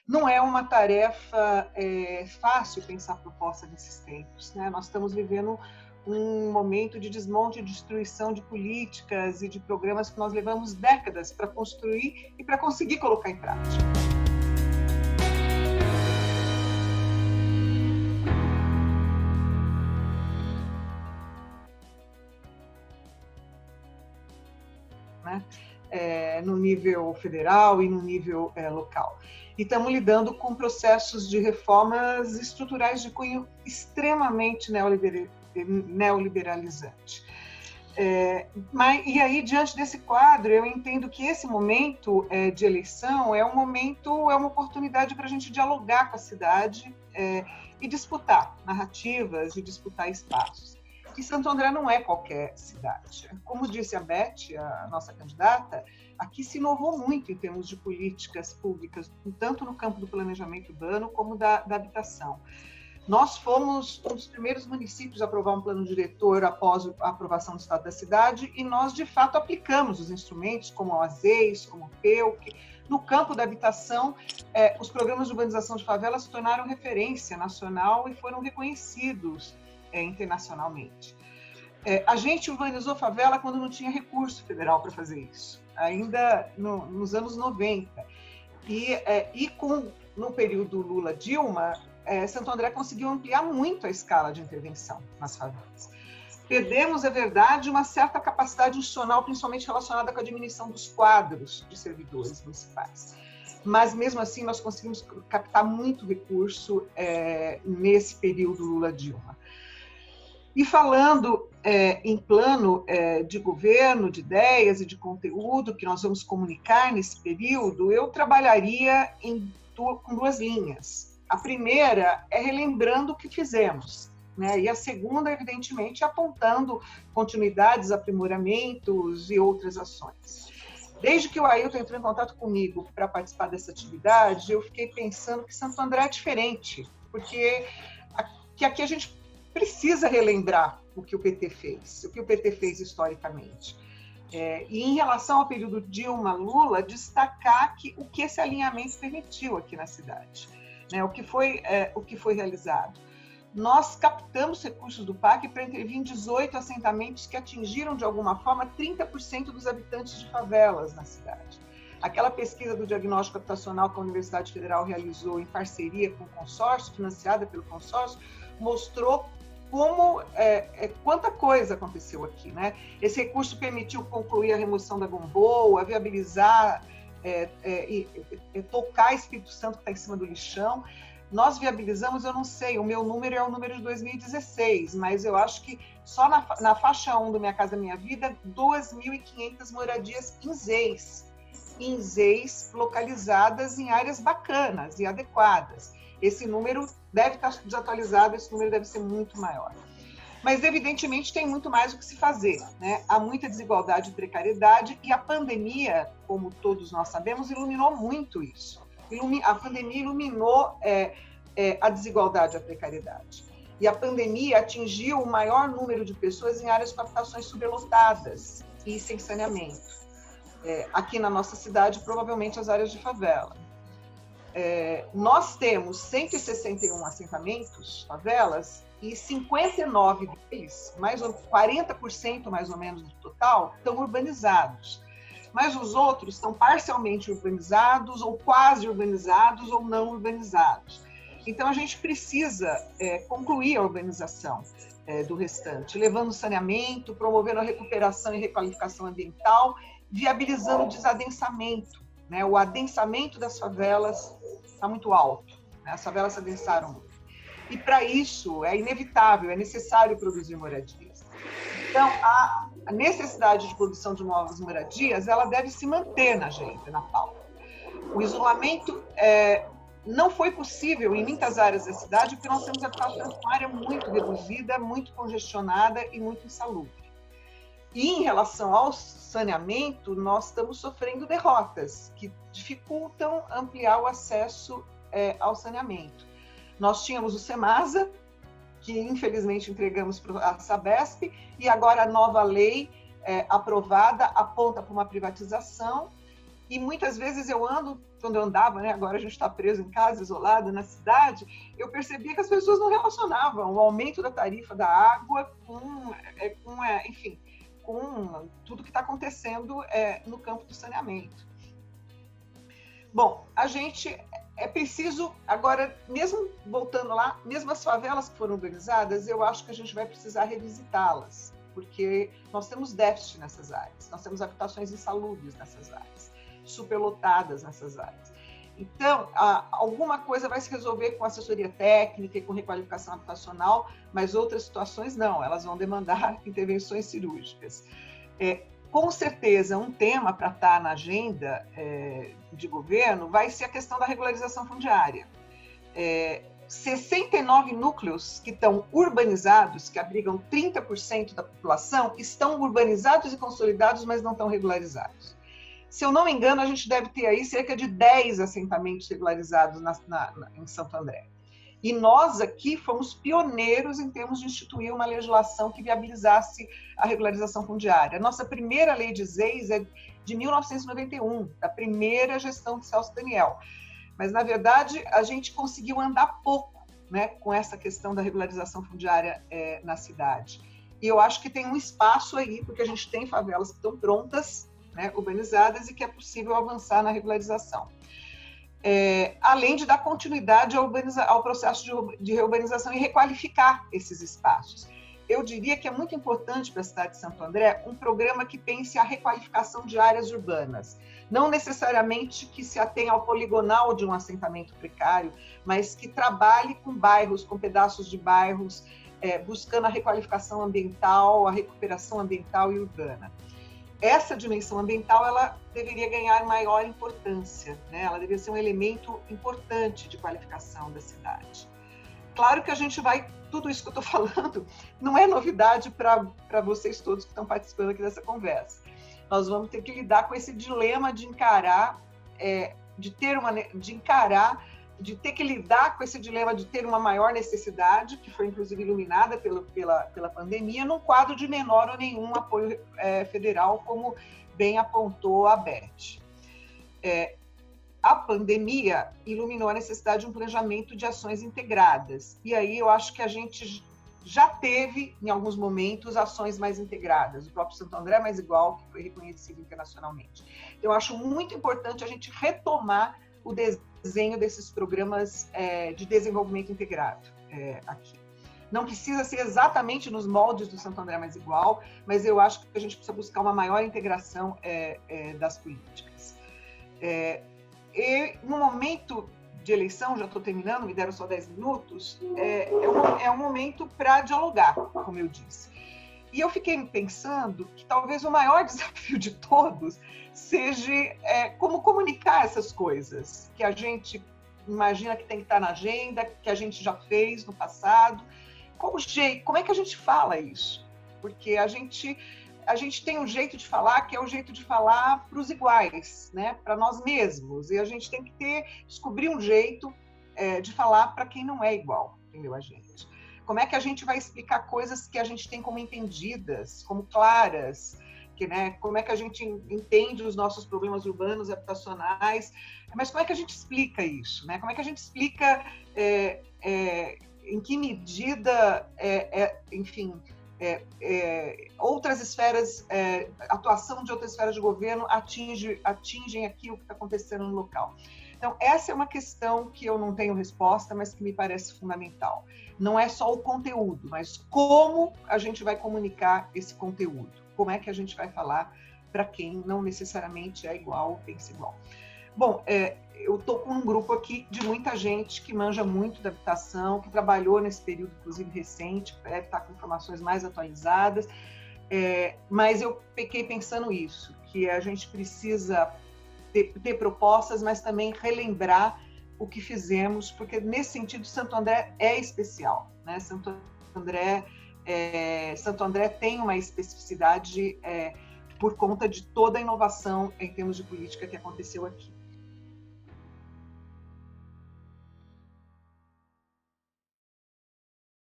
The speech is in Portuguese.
Não é uma tarefa fácil pensar a proposta nesses tempos, né? Nós estamos vivendo um momento de desmonte e destruição de políticas e de programas que nós levamos décadas para construir e para conseguir colocar em prática. Né? No nível federal e no nível local. E estamos lidando com processos de reformas estruturais de cunho extremamente neoliberalizante. E aí, diante desse quadro, eu entendo que esse momento de eleição é uma oportunidade para a gente dialogar com a cidade e disputar narrativas e disputar espaços. E Santo André não é qualquer cidade. Como disse a Beth, a nossa candidata, aqui se inovou muito em termos de políticas públicas, tanto no campo do planejamento urbano como da habitação. Nós fomos um dos primeiros municípios a aprovar um plano diretor após a aprovação do Estado da Cidade e nós, de fato, aplicamos os instrumentos como o ASEIS, como o PEUC. No campo da habitação, os programas de urbanização de favelas se tornaram referência nacional e foram reconhecidos internacionalmente. A gente urbanizou favela quando não tinha recurso federal para fazer isso, ainda nos anos 90. E no período Lula-Dilma, Santo André conseguiu ampliar muito a escala de intervenção nas favelas. Perdemos, é verdade, uma certa capacidade institucional, principalmente relacionada com a diminuição dos quadros de servidores municipais. Mas, mesmo assim, nós conseguimos captar muito recurso nesse período Lula-Dilma. E falando em plano de governo, de ideias e de conteúdo que nós vamos comunicar nesse período, eu trabalharia com duas linhas. A primeira é relembrando o que fizemos, né? E a segunda, evidentemente, apontando continuidades, aprimoramentos e outras ações. Desde que o Ailton entrou em contato comigo para participar dessa atividade, eu fiquei pensando que Santo André é diferente, porque aqui a gente precisa relembrar o que o PT fez historicamente. E em relação ao período Dilma-Lula, destacar o que esse alinhamento permitiu aqui na cidade, né? O que foi realizado. Nós captamos recursos do PAC para intervir em 18 assentamentos que atingiram, de alguma forma, 30% dos habitantes de favelas na cidade. Aquela pesquisa do diagnóstico habitacional que a Universidade Federal realizou em parceria com o consórcio, financiada pelo consórcio, mostrou quanta coisa aconteceu aqui, né? Esse recurso permitiu concluir a remoção da gomboa, viabilizar tocar Espírito Santo que está em cima do lixão. Nós viabilizamos, eu não sei, o meu número é o número de 2016, mas eu acho que só na faixa 1 do Minha Casa Minha Vida, 2.500 moradias em ZEIs localizadas em áreas bacanas e adequadas. Esse número deve estar desatualizado, esse número deve ser muito maior. Mas, evidentemente, tem muito mais o que se fazer, né? Há muita desigualdade e precariedade, e a pandemia, como todos nós sabemos, iluminou muito isso. A pandemia iluminou a desigualdade e a precariedade. E a pandemia atingiu o maior número de pessoas em áreas com habitações superlotadas e sem saneamento. Aqui na nossa cidade, provavelmente as áreas de favela. Nós temos 161 assentamentos, favelas, e 59 deles, 40% mais ou menos do total, estão urbanizados. Mas os outros estão parcialmente urbanizados, ou quase urbanizados, ou não urbanizados. Então, a gente precisa concluir a urbanização do restante, levando saneamento, promovendo a recuperação e requalificação ambiental, viabilizando o desadensamento, né? O adensamento das favelas está muito alto, né? As favelas se adensaram muito. E, para isso, é inevitável, é necessário produzir moradias. Então, a necessidade de produção de novas moradias, ela deve se manter na agenda, na pauta. O isolamento não foi possível em muitas áreas da cidade, porque nós temos uma área muito reduzida, muito congestionada e muito insalubre. E, em relação ao saneamento, nós estamos sofrendo derrotas que dificultam ampliar o acesso ao saneamento. Nós tínhamos o SEMASA, que infelizmente entregamos para a Sabesp, e agora a nova lei aprovada aponta para uma privatização, E muitas vezes eu ando, quando eu andava, né, agora a gente está preso em casa, isolado na cidade, eu percebia que as pessoas não relacionavam o aumento da tarifa da água enfim, com tudo que está acontecendo no campo do saneamento. Bom, a gente é preciso, agora, mesmo voltando lá, mesmo as favelas que foram urbanizadas, eu acho que a gente vai precisar revisitá-las, porque nós temos déficit nessas áreas, nós temos habitações insalubres nessas áreas, superlotadas nessas áreas. Então, alguma coisa vai se resolver com assessoria técnica e com requalificação habitacional, mas outras situações não, elas vão demandar intervenções cirúrgicas. Com certeza, um tema para estar na agenda de governo vai ser a questão da regularização fundiária. 69 núcleos que estão urbanizados, que abrigam 30% da população, estão urbanizados e consolidados, mas não estão regularizados. Se eu não me engano, a gente deve ter aí cerca de 10 assentamentos regularizados em Santo André. E nós aqui fomos pioneiros em termos de instituir uma legislação que viabilizasse a regularização fundiária. A nossa primeira lei de ZEIS é de 1991, da primeira gestão de Celso Daniel. Mas, na verdade, a gente conseguiu andar pouco, né, com essa questão da regularização fundiária na cidade. E eu acho que tem um espaço aí, porque a gente tem favelas que estão prontas, né, urbanizadas, e que é possível avançar na regularização. Além de dar continuidade ao processo de reurbanização e requalificar esses espaços. Eu diria que é muito importante para a cidade de Santo André um programa que pense a requalificação de áreas urbanas, não necessariamente que se atenha ao poligonal de um assentamento precário, mas que trabalhe com bairros, com pedaços de bairros, buscando a requalificação ambiental, a recuperação ambiental e urbana. Essa dimensão ambiental, ela deveria ganhar maior importância, né? Ela deveria ser um elemento importante de qualificação da cidade. Claro que a gente vai, tudo isso que eu estou falando, não é novidade para vocês todos que estão participando aqui dessa conversa. Nós vamos ter que lidar com esse dilema de ter que lidar com esse dilema de ter uma maior necessidade, que foi inclusive iluminada pela pandemia, num quadro de menor ou nenhum apoio federal, como bem apontou a Beth. A pandemia iluminou a necessidade de um planejamento de ações integradas. E aí eu acho que a gente já teve, em alguns momentos, ações mais integradas. O próprio Santo André Mais Igual, que foi reconhecido internacionalmente. Eu acho muito importante a gente retomar o desenho desses programas de desenvolvimento integrado aqui. Não precisa ser exatamente nos moldes do Santo André Mais Igual, mas eu acho que a gente precisa buscar uma maior integração das políticas. E no momento de eleição, já estou terminando, me deram só 10 minutos, é um momento para dialogar, como eu disse. E eu fiquei pensando que talvez o maior desafio de todos seja como comunicar essas coisas que a gente imagina que tem que estar na agenda, que a gente já fez no passado. Como é que a gente fala isso? Porque a gente tem um jeito de falar que é o jeito de falar para os iguais, né? Para nós mesmos. E a gente tem que descobrir um jeito de falar para quem não é igual, entendeu, a gente? Como é que a gente vai explicar coisas que a gente tem como entendidas, como claras, como é que a gente entende os nossos problemas urbanos, habitacionais, mas como é que a gente explica isso, né? Como é que a gente explica em que medida, enfim, outras esferas, atuação de outras esferas de governo atingem aquilo que está acontecendo no local. Então, essa é uma questão que eu não tenho resposta, mas que me parece fundamental. Não é só o conteúdo, mas como a gente vai comunicar esse conteúdo. Como é que a gente vai falar para quem não necessariamente é igual ou pensa igual. Bom, eu estou com um grupo aqui de muita gente que manja muito da habitação, que trabalhou nesse período, inclusive recente, deve estar com informações mais atualizadas, mas eu fiquei pensando isso, que a gente precisa ter propostas, mas também relembrar o que fizemos, porque nesse sentido Santo André é especial, né? Santo André tem uma especificidade por conta de toda a inovação em termos de política que aconteceu aqui.